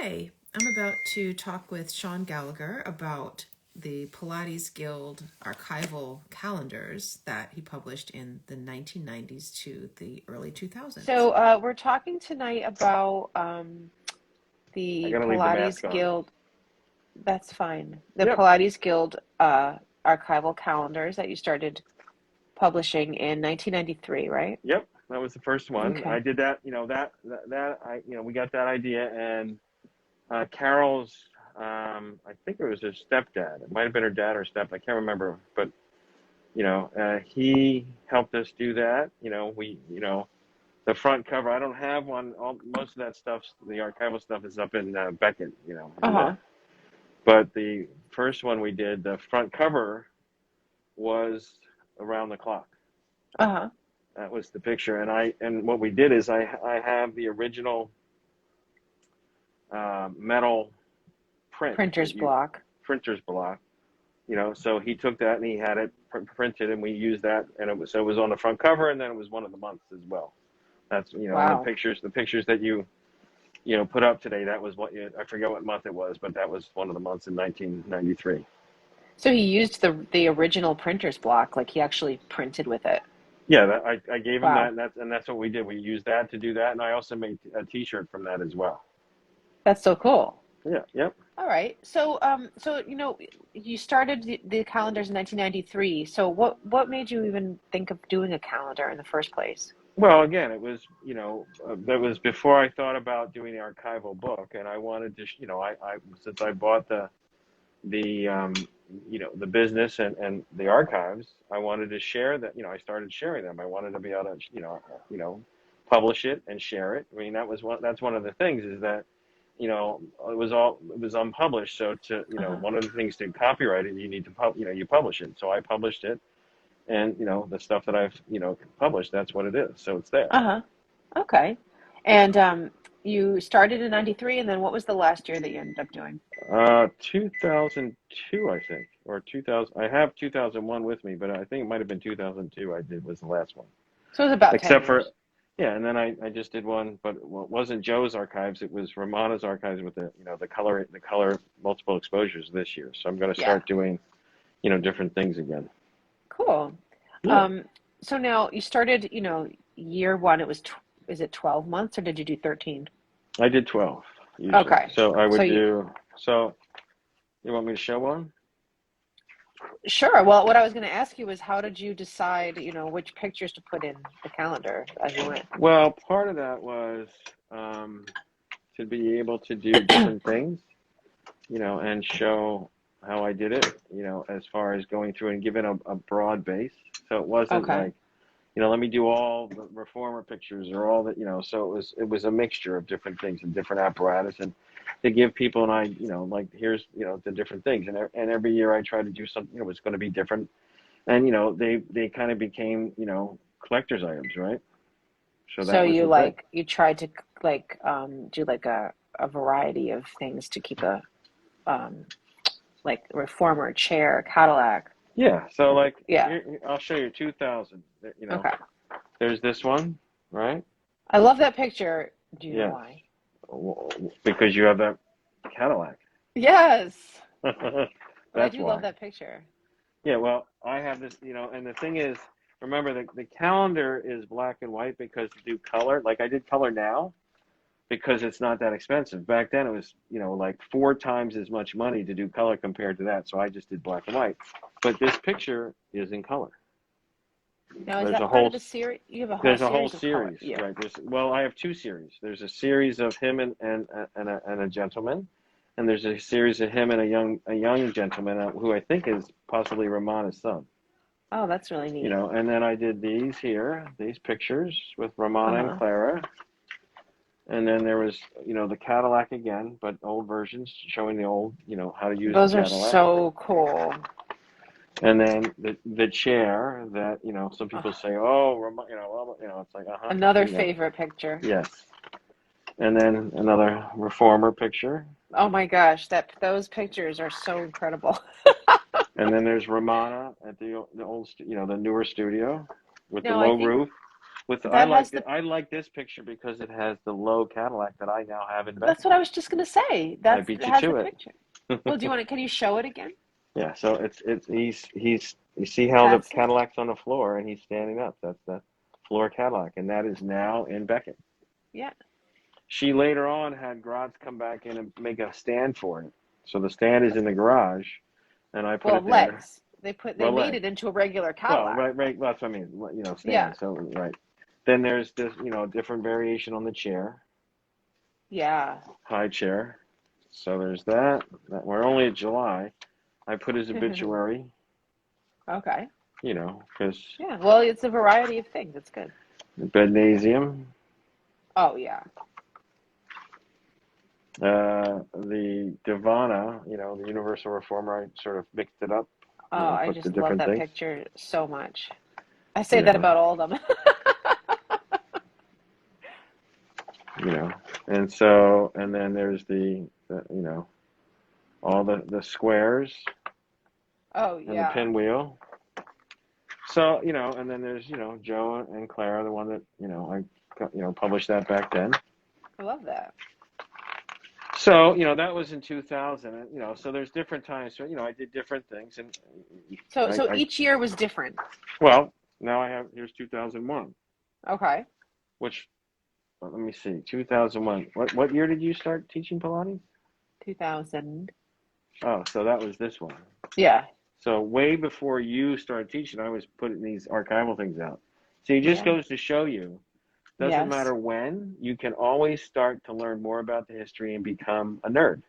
Hi, I'm about to talk with Sean Gallagher about the Pilates Guild archival calendars that he published in the 1990s to the early 2000s. So we're talking tonight about I the gotta leave the Pilates mask on. Guild. That's fine. The Yep, Pilates Guild archival calendars that you started publishing in 1993, right? yep. That was the first one. I Okay. did that. We got that idea, and Carol's. I think it was her stepdad. It might have been her dad or step. I can't remember, but he helped us do that. The front cover. I don't have one. Most of that stuff, the archival stuff, is up in Beckett. Uh-huh. But the first one we did, the front cover was around the clock. Uh-huh. That was the picture, and what we did is I have the original metal print Printer's that you block. printer's block. So he took that and he had it printed, and we used that, and it was on the front cover, and then it was one of the months as well. That's and Wow. the pictures that you put up today. That was I forget what month it was, but that was one of the months in 1993. So he used the original printer's block, like he actually printed with it. Yeah, I gave him that, Wow. and that's what we did. We used that to do that, and I also made a T-shirt from that as well. That's so cool. Yeah, yep. All right. So you started the calendars in 1993. So what made you even think of doing a calendar in the first place? Well, again, it was that was before I thought about doing the archival book, and I wanted to I since I bought the business and the archives, I wanted to share that. I started sharing them. I wanted to be able to publish it and share it. I mean, that's one of the things is that it was unpublished. So Uh-huh. one of the things to copyright it, you need to you publish it. So I published it, and the stuff that I've published, that's what it is. So it's there. Uh-huh. Okay. And you started in 93, and then what was the last year that you ended up doing? 2002, I think, or 2000. I have 2001 with me, but I think it might have been 2002. I did was the last one, So it was about 10 except for years. yeah. And then I just did one, but it wasn't Joe's archives. It was Romana's archives with the color multiple exposures this year. So I'm going to Yeah. start doing different things again. Cool. Yeah, Um, so now you started, year one, is it 12 months or did you do 13? I did 12 usually. Okay. So I So would you, do. So you want me to show one? sure. Well, what I was going to ask you was how did you decide, which pictures to put in the calendar as you went? Well, part of that was to be able to do different things, and show how I did it, as far as going through and giving a broad base. So it wasn't Okay. like, let me do all the reformer pictures or all that, so it was a mixture of different things and different apparatus, and to give people an idea, like here's, the different things. And every year I try to do something, it's going to be different. And, they kind of became, collector's items, right? So So that was you the thing. you tried to do like a variety of things to keep a um, like reformer, chair, Cadillac. Yeah. So like, Yeah. here, I'll show you 2000, Okay. there's this one, right? I love that picture. Do you know Yes. why? Because you have that Cadillac. Yes. But I That's do love why. that picture. Yeah, well, I have this, and the thing is, remember the calendar is black and white because to do color, like I did color now because it's not that expensive. Back then it was, like 4 times as much money to do color compared to that. So I just did black and white. But this picture is in color. Now, is There's a that part of whole the series? You have a whole there's a whole series of color. series, Yeah. right? Well, I have 2 series. There's a series of him and a gentleman, and there's a series of him and a young gentleman who I think is possibly Ramana's son. Oh, that's really neat. And then I did these pictures with Ramana and Uh-huh. Clara. And then there was, the Cadillac again, but old versions showing the old, how to use the Those are Cadillac. so cool. And then the chair that, some Ugh. people say, oh, it's like, Another favorite picture. yes. And then another reformer picture. Oh my gosh, those pictures are so incredible. And then there's Ramana at the old, the newer studio with the Now, I low think roof. With That has the. I like this picture because it has the low Cadillac that I now have in That's Beckett. what I was just gonna say. I That's beat it you has the to it. picture. Well, do you want to? Can you show it again? Yeah, so it's he's you see how the That's it. Cadillac's on the floor and he's standing up. That's the floor Cadillac, and that is now in Beckett. Yeah. She later on had Graz come back in and make a stand for it. So the stand is in the garage, and I put Well, it there. legs. They Well, made legs. it into a regular Well, Cadillac. right. That's what I mean. Yeah. Stand. So right. Then there's this, different variation on the chair, Yeah. high chair. So there's that. We're only at July. I put his obituary, Okay. because Yeah. Well, it's a variety of things. It's good. Bednasium, Oh yeah. the Divana, the Universal Reformer. I sort of mixed it up, Oh, I put the just love different that things, picture so much. I say you that know, about all of them. and so, and then there's all the squares Oh and the yeah. pinwheel. So, and then there's, Joe and Clara, the one that, I published that back then. I love that. So, that was in 2000, and, so there's different times, so, I did different things, and So each year was different. well, now here's 2001, Okay. which, let me see, 2001. What year did you start teaching Pilates? 2000. Oh, so that was this one. Yeah. So way before you started teaching, I was putting these archival things out. So it just Yeah. goes to show you, doesn't Yes. matter when, you can always start to learn more about the history and become a nerd.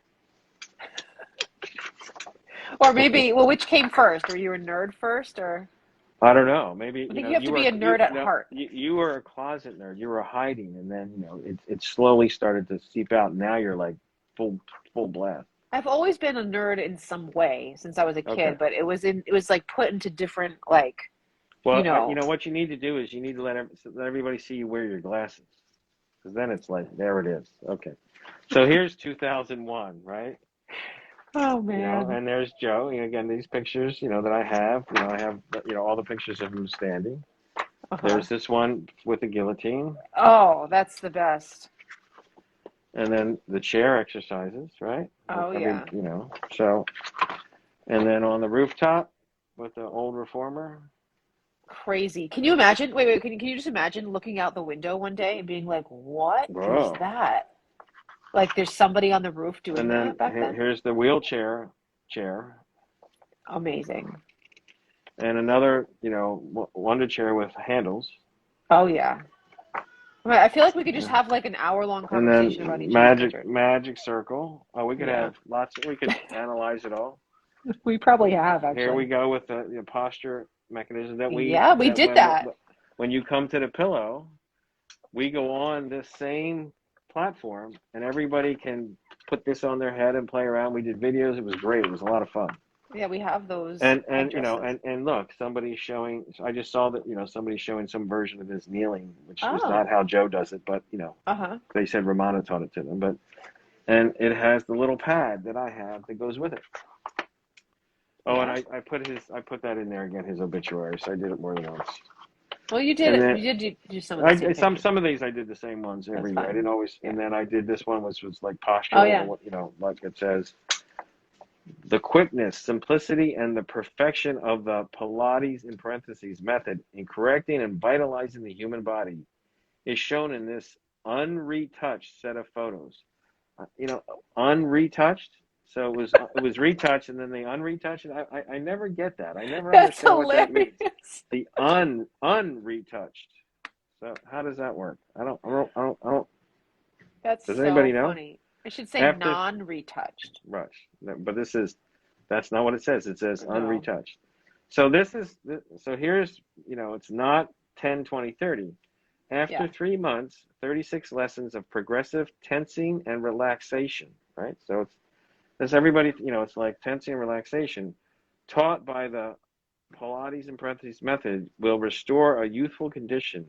Or maybe, well, which came first? Were you a nerd first, or I don't know. Maybe I think you have to be a nerd at heart. you were a closet nerd. You were hiding, and then it slowly started to seep out. And now you're like full blast. I've always been a nerd in some way since I was a Okay. kid, but it was like put into different, like, Well, what you need to do is you need to let everybody see you wear your glasses, because then it's like, there it is. Okay. So here's 2001, right? Oh man. And there's Joe. Again, these pictures, that I have. I have, all the pictures of him standing. Uh-huh. There's this one with the guillotine. Oh, that's the best. And then the chair exercises, right? Oh yeah. So, and then on the rooftop with the old reformer. Crazy. Can you imagine? Wait. Can you just imagine looking out the window one day and being like, "What is Whoa. that?" Like, there's somebody on the roof doing And then that back then. here's the wheelchair chair. Amazing. And another, wonder chair with handles. Oh yeah. Right, I feel like we could just have like an hour-long And conversation then about each of these pictures. magic circle. Oh, we could Yeah. have we could analyze it all. We probably have, actually. Here we go with the posture mechanism that we did that. When you come to the pillow, we go on this same platform, and everybody can put this on their head and play around. We did videos. It was great. It was a lot of fun. Yeah, we have those. And and look, somebody's showing. I just saw that somebody's showing some version of this kneeling, which is not how Joe does it, but they said Romana taught it to them. And it has the little pad that I have that goes with it. Oh, and I put that in there again, his obituary. So I did it more than once. Well, you did it. You did do some of the same some of these I did the same ones every year. I didn't always. Yeah. And then I did this one, which was like posture. Oh yeah. Like it says, the quickness, simplicity, and the perfection of the Pilates in parentheses method in correcting and vitalizing the human body is shown in this unretouched set of photos. Unretouched. So it was retouched, and then they unretouched. I never get that. I never understand what that means. The unretouched. So how does that work? I don't. That's does so anybody know? Funny. I should say non-retouched. Right, but that's not what it says. It says unretouched. So here's it's not 10, 20, 30. After 3 months, 36 lessons of progressive tensing and relaxation. Right, so it's everybody. It's like tensing and relaxation, taught by the Pilates in parentheses method, will restore a youthful condition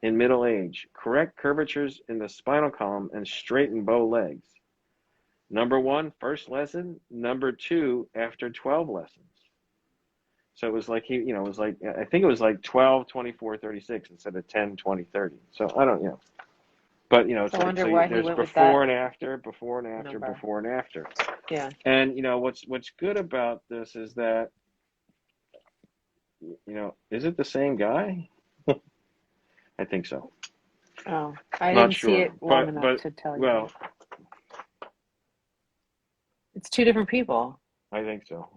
in middle age, correct curvatures in the spinal column, and straighten bow legs. Number 1, first lesson. Number 2, after 12 lessons. So it was like it was like, I think it was like 12, 24, 36 instead of 10, 20, 30. So I don't, but it's So I like, wonder so why he there's went with that before and after, before and after, number. before and after. Yeah. And what's good about this is that, is it the same guy? I think so. Oh, I Not didn't see sure, it long enough but to tell you well, that. It's two different people. I think so.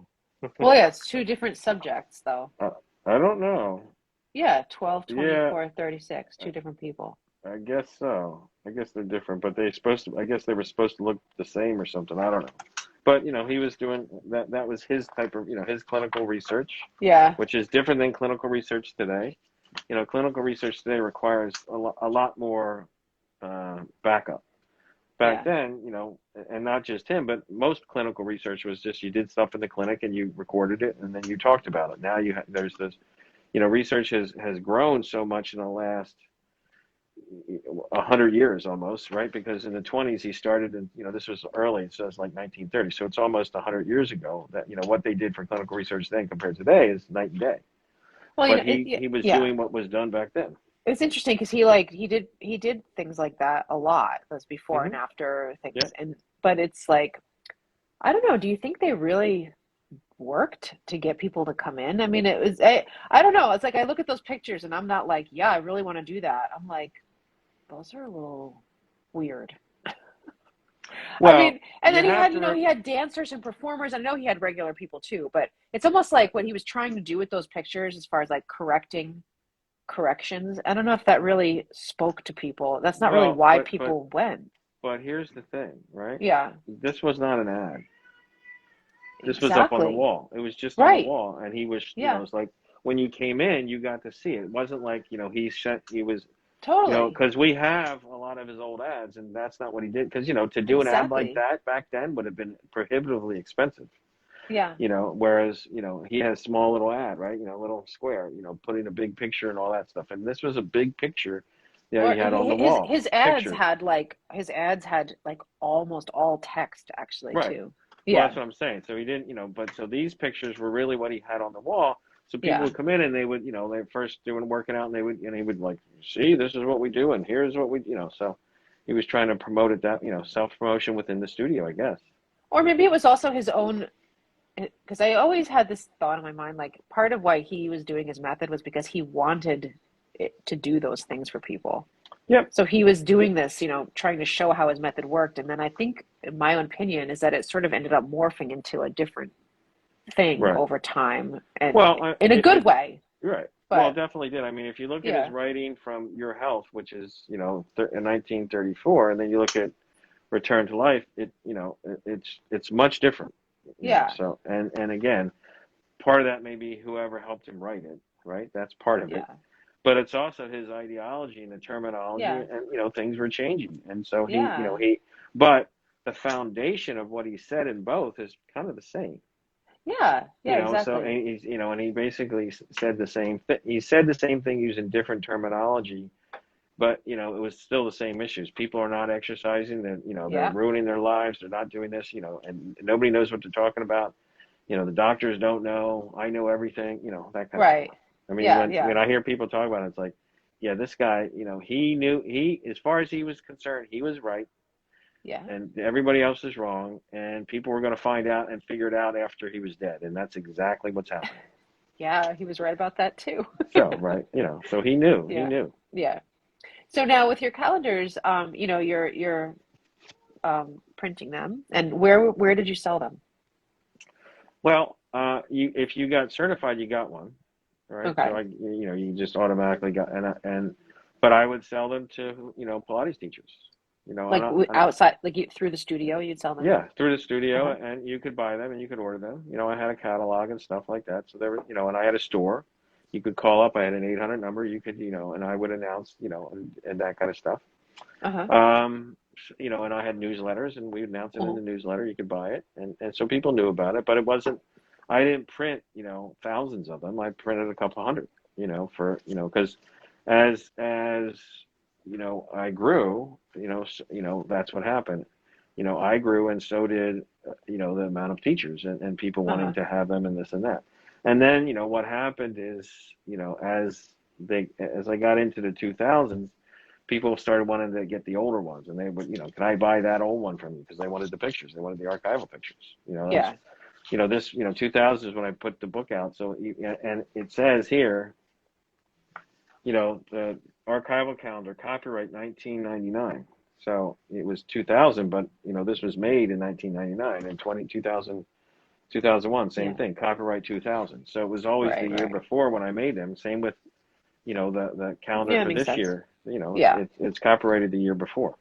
Well, yeah, it's two different subjects, though. I, I don't know. Yeah, 12, Yeah, 24, 36, two different people. I guess so. I guess they're different, but they supposed to. I guess they were supposed to look the same or something. I don't know. But he was doing that. That was his type of his clinical research, Yeah, which is different than clinical research today. Clinical research today requires a lot more backup. Back yeah, then, and not just him, but most clinical research was just you did stuff in the clinic and you recorded it and then you talked about it. Now there's this, research has grown so much in the last 100 years almost, right? Because in the 20s he started, and this was early, so it's like 1930. So it's almost 100 years ago that what they did for clinical research then compared to today is night and day. well, But yeah, he was yeah. doing what was done back then. It's interesting because he did things like that a lot, those before and Hmm. after Yeah. things, but it's like I don't know. Do you think they really worked to get people to come in? I mean, I don't know. It's like I look at those pictures and I'm not like, yeah, I really want to do that. I'm like, those are a little weird. I Well, mean, and you then have to. he had dancers and performers. I know he had regular people too, but it's almost like what he was trying to do with those pictures as far as like correcting corrections. I don't know if that really spoke to people. That's not really Well, why but people went. here's the thing, right? Yeah, This was not an ad. This was up on the exactly. wall. It was just on the Right. wall, and he was, Yeah, it's like when you came in, you got to see it. It wasn't like, he was, totally. because we have a lot of his old ads, and that's not what he did. Because to do an ad like Exactly. that back then would have been prohibitively expensive. Yeah. Whereas he had a small little ad, right? Little square, putting a big picture and all that stuff. And this was a big picture, Or he had on the his wall, picture. his ads had like almost all text actually Right. too. Well, Yeah. that's what I'm saying. So he didn't, but so these pictures were really what he had on the wall. So people Yeah. would come in and they would, they first doing working out, and he would like, see, this is what we do, and here's what we, so he was trying to promote it, that, self promotion within the studio, I guess. Or maybe it was also his own, because I always had this thought in my mind, like part of why he was doing his method was because he wanted it to do those things for people. Yep. So he was doing this, trying to show how his method worked. And then I think, in my own opinion, is that it sort of ended up morphing into a different thing Right. over time and Well, in a good it way. you're right. Well, it But definitely did. I mean, if you look at his yeah, writing from Your Health, which is, in 1934, and then you look at Return to Life, it's much different, yeah, So, and again, part of that may be whoever helped him write it, right? That's part of it. yeah, But it's also his ideology and the terminology, yeah, and things were changing, and so yeah, but the foundation of what he said in both is kind of the same, yeah, yeah, So exactly. and he's and he basically said the same thing. He said the same thing using different terminology, but it was still the same issues. People are not exercising. They're Yeah, ruining their lives. They're not doing this. And nobody knows what they're talking about. The doctors don't know. I know everything. That kind of stuff. right. I mean, Yeah, when yeah, I hear people talk about it, it's like, yeah, this guy, he knew, as far as he was concerned, he was right, yeah, and everybody else is wrong, and people were going to find out and figure it out after he was dead, and that's exactly what's happening. yeah. He was right about that too. So, right, so he knew, he Yeah, knew. yeah. So now with your calendars, you're printing them, and where did you sell them? Well, if you got certified, you got one, right? So Okay. you just automatically got, but I would sell them to, Pilates teachers, Like outside, like through the studio, you'd sell them? yeah, through the studio, Uh-huh. and you could buy them and you could order them. I had a catalog and stuff like that. So there were, and I had a store. You could call up. I had an 800 number. You could, and I would announce, and that kind of stuff. Uh-huh. And I had newsletters, and we would announce it in Uh-huh. the newsletter. You could buy it, and so people knew about it. But it wasn't. I didn't print, thousands of them. I printed a couple hundred, for, because as I grew, that's what happened. I grew, and so did, the amount of teachers, and people wanting Uh-huh. to have them, and this and that. And then, what happened is, as I got into the 2000s, people started wanting to get the older ones, and they would, can I buy that old one from you? Because they wanted the pictures, they wanted the archival pictures. That's, Yeah. 2000 is when I put the book out. So, and it says here, the archival calendar, copyright 1999. So it was 2000, but this was made in 1999 and 2001, same Yeah. thing, copyright 2000. So it was always the year Right. before when I made them. Same with, the calendar Yeah, it for makes this sense. year. Yeah. It's copyrighted the year before.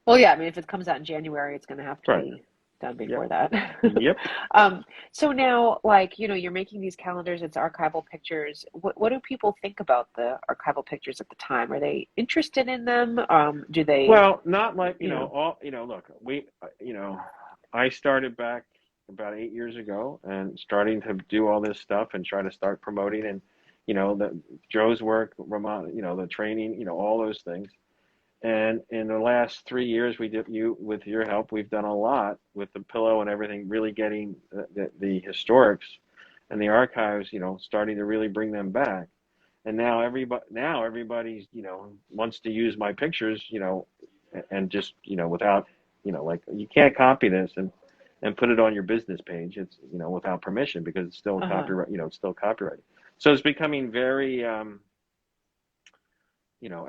Well, yeah, I mean, if it comes out in January, it's going to have to Right. be done before Yep. that. Yep. So now, like, you're making these calendars, it's archival pictures. What do people think about the archival pictures at the time? Are they interested in them? Do they, Well, not like, you know, look, I started back about 8 years ago and starting to do all this stuff and try to start promoting and, the Joe's work, Ramon, the training, all those things. And in the last 3 years, with your help, we've done a lot with the pillow and everything, really getting the historics and the archives, starting to really bring them back. And everybody's, wants to use my pictures, and just, without, like you can't copy this and put it on your business page. It's, without permission because it's still uh-huh. copyright, it's still copyrighted. So it's becoming very,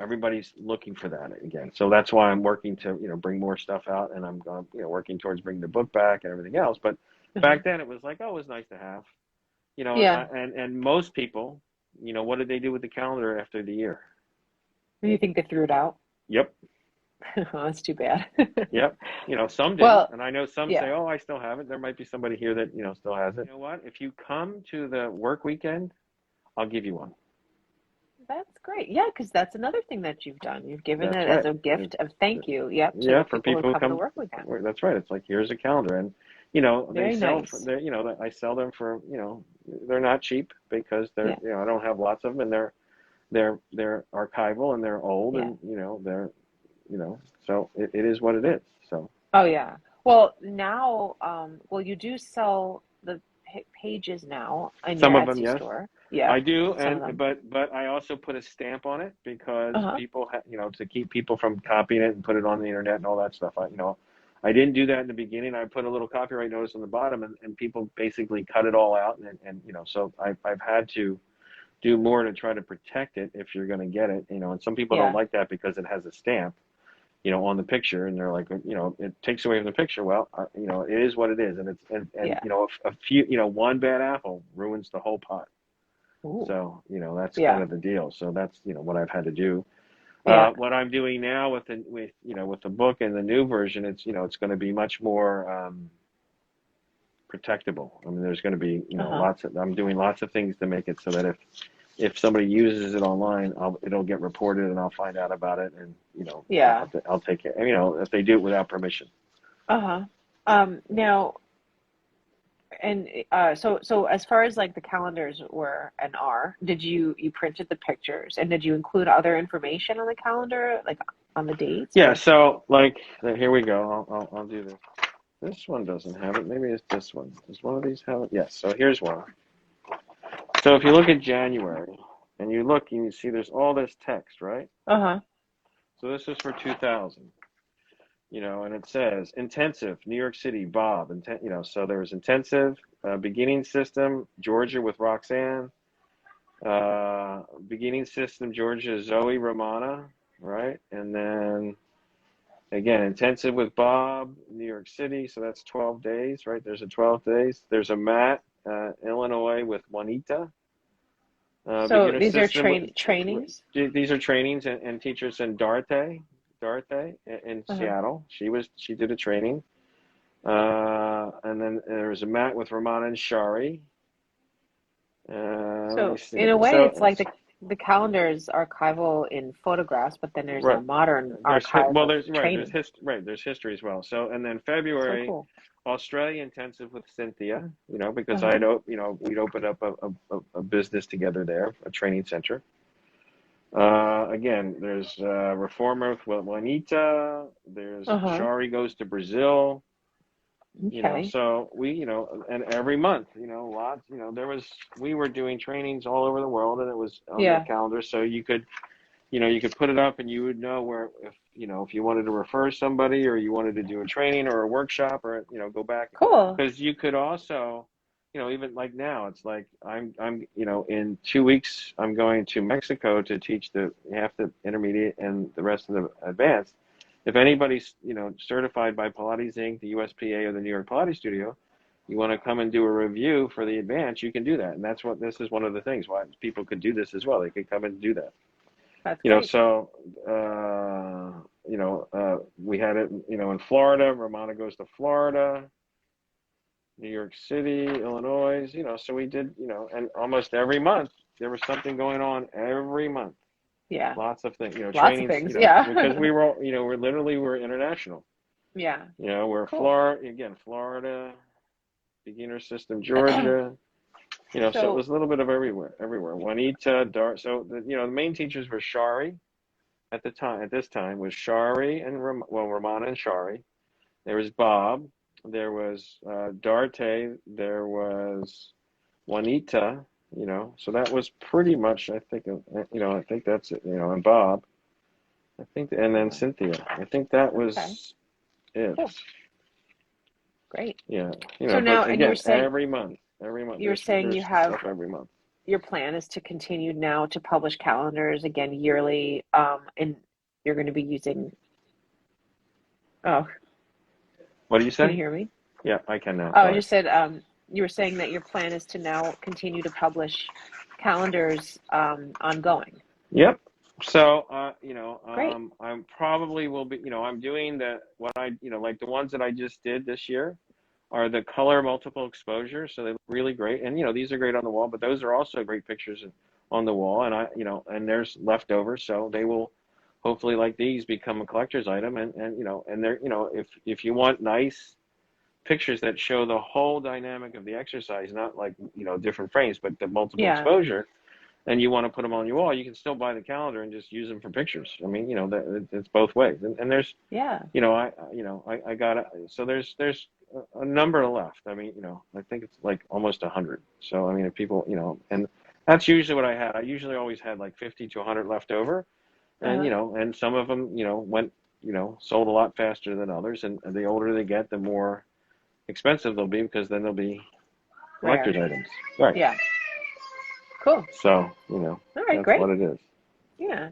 everybody's looking for that again. So that's why I'm working to, bring more stuff out, and I'm, working towards bringing the book back and everything else. But Uh-huh. back then it was like, oh, it was nice to have, Yeah. and most people, what did they do with the calendar after the year? Do you think they threw it out? Yep. Oh, that's too bad. Yep. Some didn't. Well, And I know some say, yeah, oh, I still have it. There might be somebody here that, still has it. You know what? If you come to the work weekend, I'll give you one. that's great. Yeah, because that's another thing that you've done. You've given That's it as right. a gift of thank you, yep, to Yeah, the for people who people who come to come. work weekend. That's right. It's like, here's a calendar. And, they Very sell, nice. I sell them for, they're not cheap because they're, Yeah, I don't have lots of them, and they're archival and they're old, yeah. and, they're, so it is what it is. So. Oh, yeah. Well, now, well, you do sell the pages now in your Some of them, Etsy yes. store. Yeah, I do, some of and them. but I also put a stamp on it because Uh-huh. people, to keep people from copying it and put it on the internet and all that stuff. I didn't do that in the beginning. I put a little copyright notice on the bottom, and people basically cut it all out, and so I've had to do more to try to protect it if you're going to get it, and some people don't Yeah, like that because it has a stamp, on the picture, and they're like, it takes away from the picture. Well, it is what it is, and yeah. a few, one bad apple ruins the whole pot. Ooh, So, that's kind yeah, of the deal. So that's, what I've had to do. yeah. What I'm doing now with the book and the new version, it's going to be much more protectable. I mean, there's going to be, Uh-huh. I'm doing lots of things to make it so that if somebody uses it online, it'll get reported, and I'll find out about it, and, Yeah. I'll take it, if they do it without permission. Uh-huh. Now, and so as far as like the calendars were and are, did you printed the pictures and did you include other information on the calendar, like on the dates Yeah. or? So like, here we go. I'll do this. This one doesn't have it. Maybe it's this one. Does one of these have it? Yes. So here's one. So if you look at January and you look and you see there's all this text, right? Uh-huh. So this is for 2000, and it says intensive, New York City, Bob, so there was intensive, beginning system, Georgia with Roxanne, beginning system, Georgia, Zoe, Romana, right? And then again, intensive with Bob, New York City, so that's 12 days, right? There's a 12 days. There's a Matt, Illinois with Juanita. So Beginner these are system. trainings? These are trainings and teachers. And Dorothy in Uh-huh. Seattle. She did a training. And then there was a Matt with Ramana and Shari. Let me So see. in a way, So it's like the calendar is archival in photographs, but then there's a right. modern archive of training. There's history as well. So, and then So February, cool. Australia intensive with Cynthia, because Uh-huh. we'd opened up a business together there, a training center. Again, there's Reformer with Juanita. There's Uh-huh. Shari goes to Brazil. Okay. So and every month, lots, we were doing trainings all over the world, and it was on the Yeah. calendar. So you could put it up, and you would know where, if you wanted to refer somebody, or you wanted to do a training or a workshop, or, go back, Cool. because you could also, even like now, it's like in 2 weeks, I'm going to Mexico to teach half the intermediate and the rest of the advanced. If anybody's, certified by Pilates Inc., the USPA, or the New York Pilates Studio, you want to come and do a review for the advanced, you can do that. And this is one of the things why people could do this as well. They could come and do that. That's great. So, we had it, in Florida. Romana goes to Florida, New York City, Illinois, so we did, and almost every month there was something going on every month. Yeah. Lots of things, Lots trainings, of things. Yeah. because we're international. Yeah. We're Cool. Florida, beginner system, Georgia. So it was a little bit of everywhere. Juanita, Dart. So the main teachers were Shari at this time was Shari and Romana and Shari. There was Bob. There was Darte. There was Juanita. So that was pretty much. I think that's it. And Bob. I think, and then Cynthia. I think that was it. Cool. Great. Yeah. So now, but again, and you were saying every month. You were saying you have stuff every month. Your plan is to continue now to publish calendars again yearly, and you're going to be using. Oh, What do you say? can you hear me? Yeah, I can now. Oh, Sorry. I just said you were saying that your plan is to now continue to publish calendars ongoing. Yep. So, Great. I'm probably will be, I'm doing like the ones that I just did this year are the color multiple exposure. So they look really great. And, these are great on the wall, but those are also great pictures on the wall. And and there's leftovers. So they will hopefully, like these, become a collector's item. And they're, if you want nice pictures that show the whole dynamic of the exercise, not like, different frames, but the multiple exposure, and you want to put them on your wall, you can still buy the calendar and just use them for pictures. I mean, it's both ways. And there's, I got it. So there's a number left. I mean, I think it's like almost 100. So, I mean, if people, and that's usually what I had. I usually always had like 50 to 100 left over. And, and some of them, went, sold a lot faster than others. And the older they get, the more expensive they'll be, because then they'll be collector's items. Right. Yeah. Cool. So, All right, that's great. what it is. Yeah. Well,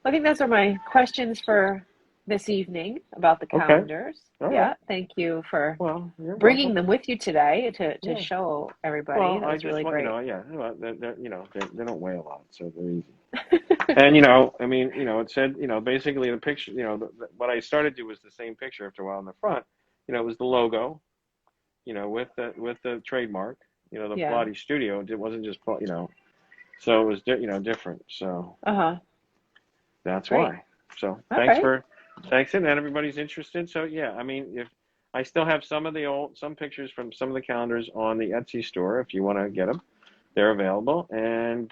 I think those are my questions for this evening about the calendars. All yeah. right. Thank you for welcome. bringing them with you today to show everybody. Well, that was really great. They don't weigh a lot, so they're easy. And, I mean, it said, basically the picture, what I started to do was the same picture after a while in the front. It was the logo, with the trademark, the Pilates studio. It wasn't just, so it was, different. So that's Great. why. So All thanks, and everybody's interested. So yeah, I mean, if I still have some pictures from some of the calendars on the Etsy store, if you want to get them, they're available. And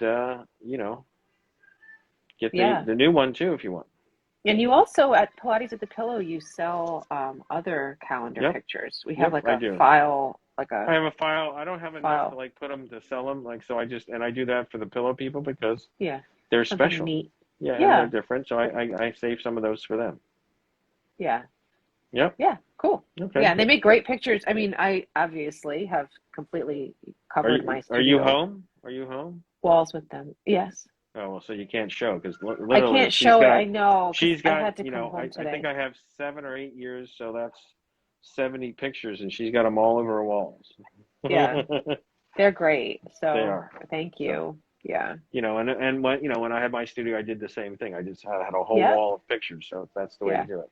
get the new one too if you want. And you also, at Pilates at the Pillow, you sell other calendar pictures. We have like a file, I have a file. I don't have enough to like put them to sell them. Like, so I do that for the pillow people because they're special. Neat. Yeah, and they're different. So I save some of those for them. Yeah. Yep. Yeah. Cool. Okay. Yeah, and they make great pictures. I mean, I obviously have completely covered my studio. Are you home? Are you home? Walls with them. Yes. Oh, well, so you can't show because literally I can't show it. I know. She's got. I had to come home today. I think I have 7 or 8 years, so that's 70 pictures, and she's got them all over her walls. Yeah, they're great. So they are. Thank you. Yeah. And when I had my studio, I did the same thing. I just had a whole wall of pictures, so that's the way to do it.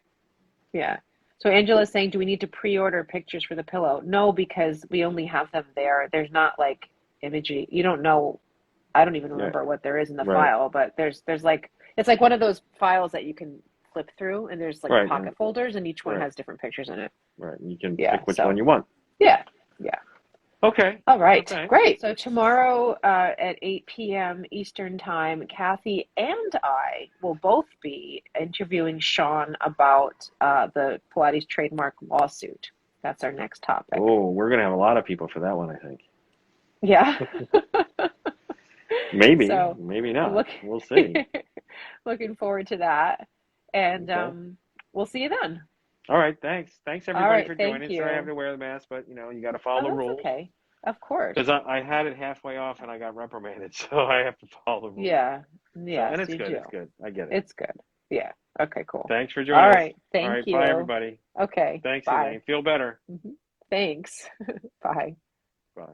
Yeah. So Angela's saying, do we need to pre-order pictures for the pillow? No, because we only have them there. There's not like imagery. You don't know. I don't even remember what there is in the file, but there's like, it's like one of those files that you can flip through, and there's like pocket folders, and each one has different pictures in it. Right. And you can pick which one you want. Yeah. Yeah. Okay. All right. Okay. Great. So tomorrow at 8 p.m. Eastern Time, Kathy and I will both be interviewing Sean about the Pilates trademark lawsuit. That's our next topic. Oh, we're gonna have a lot of people for that one, I think. Yeah. Maybe, So maybe not. look, We'll see. looking forward to that. And Okay. we'll see you then. All right. Thanks. Thanks All everybody right. for Thank joining. Sorry I have you. to wear the mask, but you got to Oh, follow the that's rules. okay. Of course. Because I had it halfway off and I got reprimanded, so I have to follow the rules. Yeah. So, Yes, and it's you good. do. It's good. I get it. It's good. Yeah. Okay, cool. Thanks for All joining us. right. All Thank right. Bye, you. everybody. Okay. Thanks, Bye. Elaine. Feel better. Thanks. Bye. Bye.